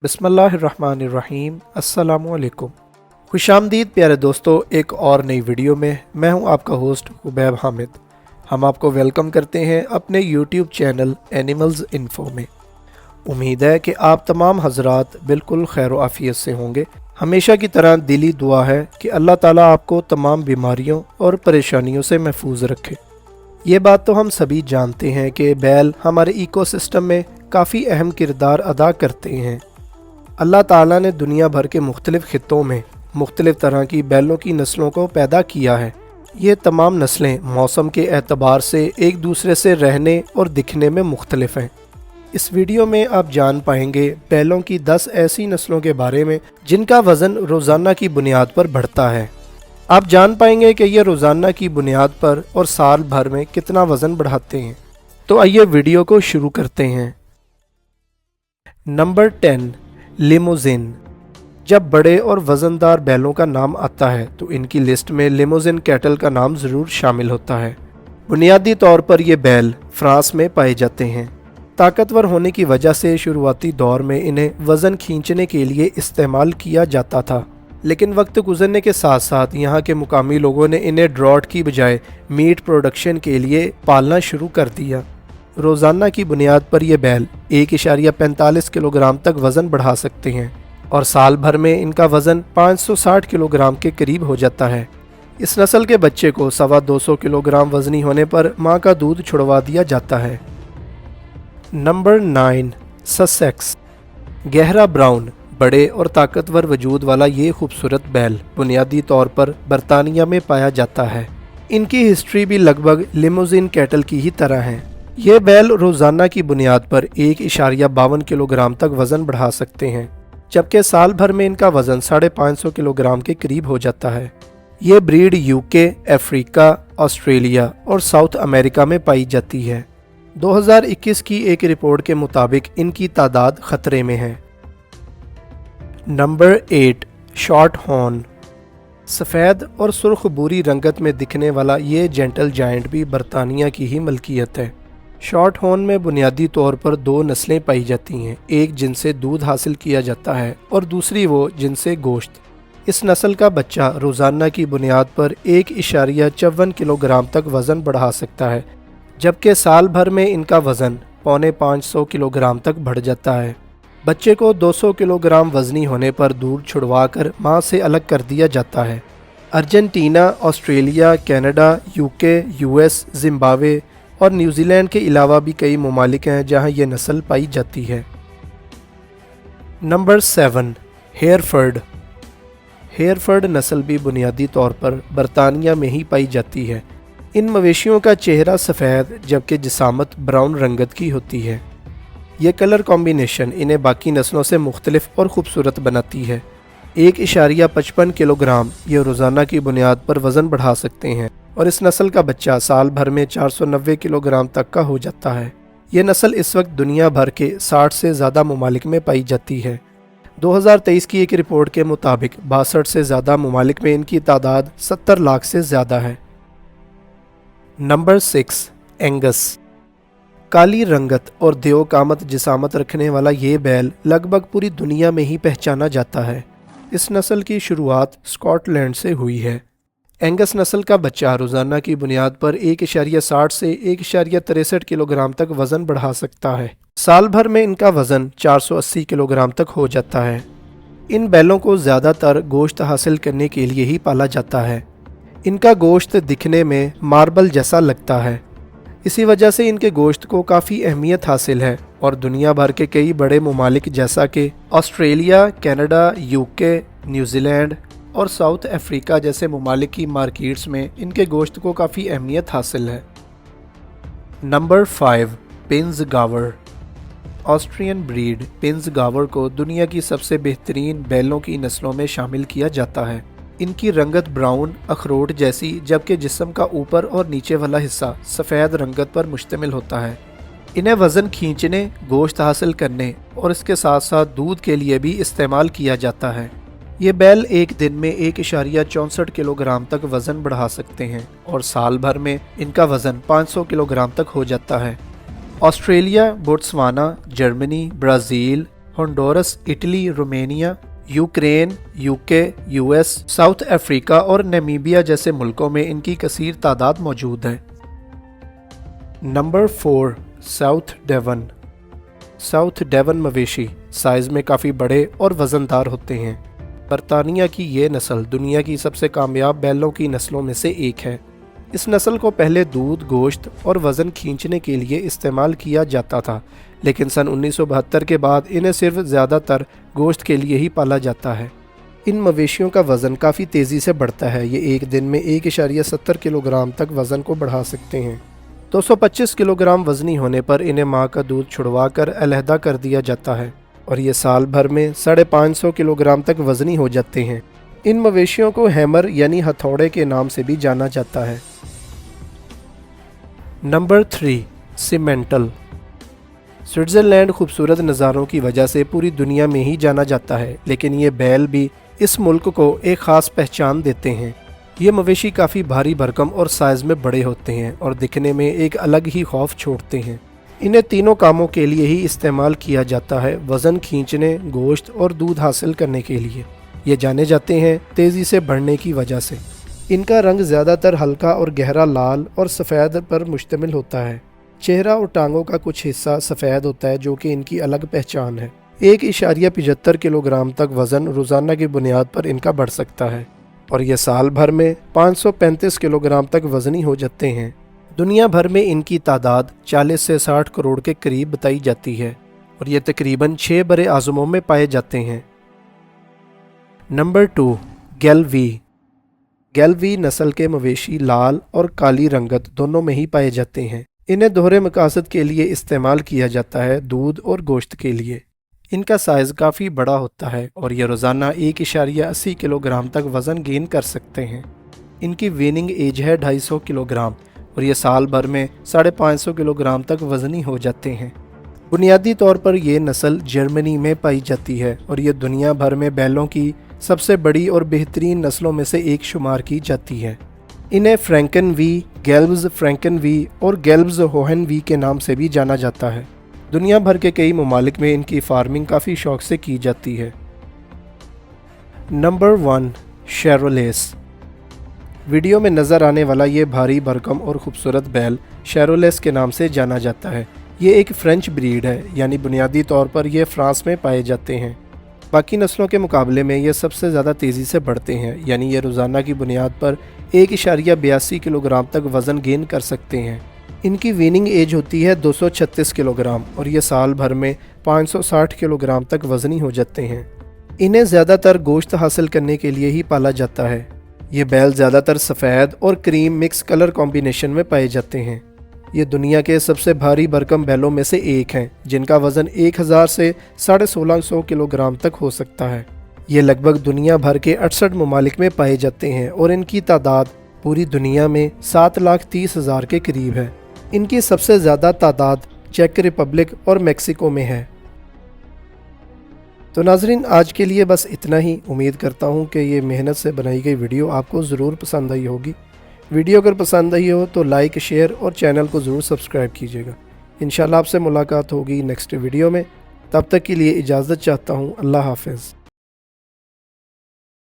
बिस्मिल्लाहिर्रहमानिर्रहीम। अस्सलामुअलैकुम। खुशामदीद प्यारे दोस्तों, एक और नई वीडियो में मैं हूं आपका होस्ट हुबैब हामिद। हम आपको वेलकम करते हैं अपने यूट्यूब चैनल एनिमल्स इन्फो में। उम्मीद है कि आप तमाम हजरात बिल्कुल खैर व आफियत से होंगे। हमेशा की तरह दिली दुआ है कि अल्लाह ताला आपको तमाम बीमारियों और परेशानियों से महफूज रखे। ये बात तो हम सभी जानते हैं कि बैल हमारे इकोसिस्टम में काफ़ी अहम किरदार अदा करते हैं। अल्लाह ताला ने दुनिया भर के मुख्तलिफ़ खित्तों में मुख्तलिफ़ तरह की बैलों की नस्लों को पैदा किया है। ये तमाम नस्लें मौसम के एतबार से एक दूसरे से रहने और दिखने में मुख्तलिफ हैं। इस वीडियो में आप जान पाएंगे बैलों की 10 ऐसी नस्लों के बारे में जिनका वज़न रोज़ाना की बुनियाद पर बढ़ता है। आप जान पाएंगे कि ये रोज़ाना की बुनियाद पर और साल भर में कितना वज़न बढ़ाते हैं। तो आइए वीडियो को शुरू करते हैं। Number 10, limousine. जब बड़े और वज़नदार बैलों का नाम आता है तो इनकी लिस्ट में लिमोजिन कैटल का नाम ज़रूर शामिल होता है। बुनियादी तौर पर ये बैल फ्रांस में पाए जाते हैं। ताकतवर होने की वजह से शुरुआती दौर में इन्हें वज़न खींचने के लिए इस्तेमाल किया जाता था, लेकिन वक्त गुजरने के साथ साथ यहाँ के मुकामी लोगों ने इन्हें ड्रॉट की बजाय मीट प्रोडक्शन के लिए पालना शुरू कर दिया। रोज़ाना की बुनियाद पर यह बैल 1.45 किलोग्राम तक वज़न बढ़ा सकते हैं और साल भर में इनका वज़न 560 किलोग्राम के करीब हो जाता है। इस नस्ल के बच्चे को 250 किलोग्राम वज़नी होने पर माँ का दूध छुड़वा दिया जाता है। Number 9, Sussex. गहरा ब्राउन, बड़े और ताकतवर वजूद वाला ये खूबसूरत बैल बुनियादी तौर पर बरतानिया में पाया जाता है। इनकी हिस्ट्री भी लगभग लिमोजिन कैटल की ही तरह है। ये बैल रोज़ाना की बुनियाद पर 1.52 किलोग्राम तक वज़न बढ़ा सकते हैं, जबकि साल भर में इनका वज़न 550 किलोग्राम के करीब हो जाता है। ये ब्रीड यूके, अफ्रीका, ऑस्ट्रेलिया और साउथ अमेरिका में पाई जाती है। 2021 की एक रिपोर्ट के मुताबिक इनकी तादाद खतरे में है। Number 8, short horn. सफ़ेद और सुर्ख भूरी रंगत में दिखने वाला ये जेंटल जायंट भी बरतानिया की ही मलकियत है। शॉर्ट हॉर्न में बुनियादी तौर पर 2 नस्लें पाई जाती हैं, एक जिनसे दूध हासिल किया जाता है और दूसरी वो जिनसे गोश्त। इस नस्ल का बच्चा रोज़ाना की बुनियाद पर 1.54 किलोग्राम तक वज़न बढ़ा सकता है, जबकि साल भर में इनका वज़न 450 किलोग्राम तक बढ़ जाता है। बच्चे को 200 किलोग्राम वज़नी होने पर दूध छुड़वा कर माँ से अलग कर दिया जाता है। Argentina, Australia, Canada, UK, US, Zimbabwe और न्यूजीलैंड के अलावा भी कई ममालिक हैं जहाँ ये नस्ल पाई जाती है। नंबर 7, हेयरफर्ड। हेयरफर्ड नस्ल भी बुनियादी तौर पर बरतानिया में ही पाई जाती है। इन मवेशियों का चेहरा सफ़ेद जबकि जिसामत ब्राउन रंगत की होती है। ये कलर कॉम्बिनेशन इन्हें बाकी नस्लों से मुख्तलिफ और ख़ूबसूरत बनाती है। 1.55 किलोग्राम ये रोज़ाना की बुनियाद पर वज़न बढ़ा सकते हैं और इस नस्ल का बच्चा साल भर में 490 किलोग्राम तक का हो जाता है। ये नस्ल इस वक्त दुनिया भर के 60 से ज़्यादा ममालिक में पाई जाती है। 2023 की एक रिपोर्ट के मुताबिक 62 से ज़्यादा ममालिक में इनकी तादाद 70 लाख से ज़्यादा है। Number 6, Angus. काली रंगत और देवकामत जिसामत रखने वाला ये बैल लगभग पूरी दुनिया में ही पहचाना जाता है। इस नस्ल की शुरुआत स्कॉटलैंड से हुई है। एंगस नस्ल का बच्चा रोज़ाना की बुनियाद पर 1.60 से 1.63 किलोग्राम तक वज़न बढ़ा सकता है। साल भर में इनका वज़न 480 किलोग्राम तक हो जाता है। इन बैलों को ज़्यादातर गोश्त हासिल करने के लिए ही पाला जाता है। इनका गोश्त दिखने में मार्बल जैसा लगता है, इसी वजह से इनके गोश्त को काफ़ी अहमियत हासिल है और दुनिया भर के कई बड़े ममालिक जैसा कि ऑस्ट्रेलिया, कनाडा, यूके, न्यूजीलैंड और साउथ अफ्रीका जैसे ममालिक की मार्केट्स में इनके गोश्त को काफ़ी अहमियत हासिल है। Number 5, Pinzgauer. Austrian breed Pinzgauer को दुनिया की सबसे बेहतरीन बैलों की नस्लों में शामिल किया जाता है। इनकी रंगत ब्राउन अखरोट जैसी, जबकि जिस्म का ऊपर और नीचे वाला हिस्सा सफ़ेद रंगत पर मुश्तमिल होता है। इन्हें वज़न खींचने, गोश्त हासिल करने और इसके साथ साथ दूध के लिए भी इस्तेमाल किया जाता है। ये बैल एक दिन में 1.64 किलोग्राम तक वज़न बढ़ा सकते हैं और साल भर में इनका वज़न 500 किलोग्राम तक हो जाता है। Australia, Botswana, Germany, Brazil Honduras, Italy, Romania, Ukraine, UK, US, South Africa और नामीबिया जैसे मुल्कों में इनकी कसीर तादाद मौजूद है। Number 4, South Devon. South Devon मवेशी साइज़ में काफ़ी बड़े और वज़नदार होते हैं। बरतानिया की ये नस्ल दुनिया की सबसे कामयाब बैलों की नस्लों में से एक है। इस नस्ल को पहले दूध, गोश्त और वज़न खींचने के लिए इस्तेमाल किया जाता था, लेकिन सन 1972 के बाद इन्हें सिर्फ ज़्यादातर गोश्त के लिए ही पाला जाता है। इन मवेशियों का वज़न काफ़ी तेज़ी से बढ़ता है। ये एक दिन में 1.70 किलोग्राम तक वज़न को बढ़ा सकते हैं। 225 किलोग्राम वज़नी होने पर इन्हें माँ का दूध छुड़वा कर अलहदा कर दिया जाता है और ये साल भर में 550 किलोग्राम तक वज़नी हो जाते हैं। इन मवेशियों को हैमर यानी हथौड़े के नाम से भी जाना जाता है। नंबर 3, सीमेंटल। स्विट्ज़रलैंड खूबसूरत नज़ारों की वजह से पूरी दुनिया में ही जाना जाता है, लेकिन ये बैल भी इस मुल्क को एक ख़ास पहचान देते हैं। ये मवेशी काफ़ी भारी भरकम और साइज़ में बड़े होते हैं और दिखने में एक अलग ही खौफ छोड़ते हैं। इन्हें तीनों कामों के लिए ही इस्तेमाल किया जाता है, वज़न खींचने, गोश्त और दूध हासिल करने के लिए। ये जाने जाते हैं तेज़ी से बढ़ने की वजह से। इनका रंग ज़्यादातर हल्का और गहरा लाल और सफ़ेद पर मुश्तमिल होता है। चेहरा और टांगों का कुछ हिस्सा सफ़ेद होता है, जो कि इनकी अलग पहचान है। 1.75 किलोग्राम तक वज़न रोज़ाना की बुनियाद पर इनका बढ़ सकता है और ये साल भर में 535 किलोग्राम तक वज़नी हो जाते हैं। दुनिया भर में इनकी तादाद 40 से 60 करोड़ के करीब बताई जाती है और ये तकरीबन 6 बड़े आज़मों में पाए जाते हैं। नंबर 2, गैल्वी। गैल्वी नस्ल के मवेशी लाल और काली रंगत दोनों में ही पाए जाते हैं। इन्हें दोहरे मकासद के लिए इस्तेमाल किया जाता है, दूध और गोश्त के लिए। इनका साइज़ काफ़ी बड़ा होता है और ये रोज़ाना 1.80 किलोग्राम तक वज़न गेन कर सकते हैं। इनकी वीनिंग एज है 250 किलोग्राम और ये साल भर में 550 किलोग्राम तक वज़नी हो जाते हैं। बुनियादी तौर पर यह नस्ल जर्मनी में पाई जाती है और ये दुनिया भर में बैलों की सबसे बड़ी और बेहतरीन नस्लों में से एक शुमार की जाती है। इन्हें फ्रैंकन वी, गेल्ब्स फ्रैंकन वी और गेल्ब्स होहन वी के नाम से भी जाना जाता है। दुनिया भर के कई ममालिक में इनकी फार्मिंग काफ़ी शौक से की जाती है। नंबर 1, शेरोलेस। वीडियो में नज़र आने वाला ये भारी भरकम और ख़ूबसूरत बैल शेरोलेस के नाम से जाना जाता है। ये एक फ्रेंच ब्रीड है, यानी बुनियादी तौर पर ये फ्रांस में पाए जाते हैं। बाकी नस्लों के मुकाबले में ये सबसे ज़्यादा तेज़ी से बढ़ते हैं, यानी ये रोज़ाना की बुनियाद पर 1.82 किलोग्राम तक वज़न गेन कर सकते हैं। इनकी वीनिंग एज होती है 236 किलोग्राम और ये साल भर में 560 किलोग्राम तक वज़नी हो जाते हैं। इन्हें ज़्यादातर गोश्त हासिल करने के लिए ही पाला जाता है। ये बैल ज़्यादातर सफ़ेद और क्रीम मिक्स कलर कॉम्बिनेशन में पाए जाते हैं। ये दुनिया के सबसे भारी भरकम बैलों में से एक हैं, जिनका वज़न 1000 से 1650 किलोग्राम तक हो सकता है। ये लगभग दुनिया भर के 68 ममालिक में पाए जाते हैं और इनकी तादाद पूरी दुनिया में 7,30,000 के करीब है। इनकी सबसे ज़्यादा तादाद चेक रिपब्लिक और मेक्सिको में है। तो नाज़रीन, आज के लिए बस इतना ही। उम्मीद करता हूँ कि ये मेहनत से बनाई गई वीडियो आपको ज़रूर पसंद आई होगी। वीडियो अगर पसंद आई हो तो लाइक, शेयर और चैनल को ज़रूर सब्सक्राइब कीजिएगा। इंशाल्लाह आपसे मुलाकात होगी नेक्स्ट वीडियो में। तब तक के लिए इजाज़त चाहता हूँ। अल्लाह हाफ़िज़।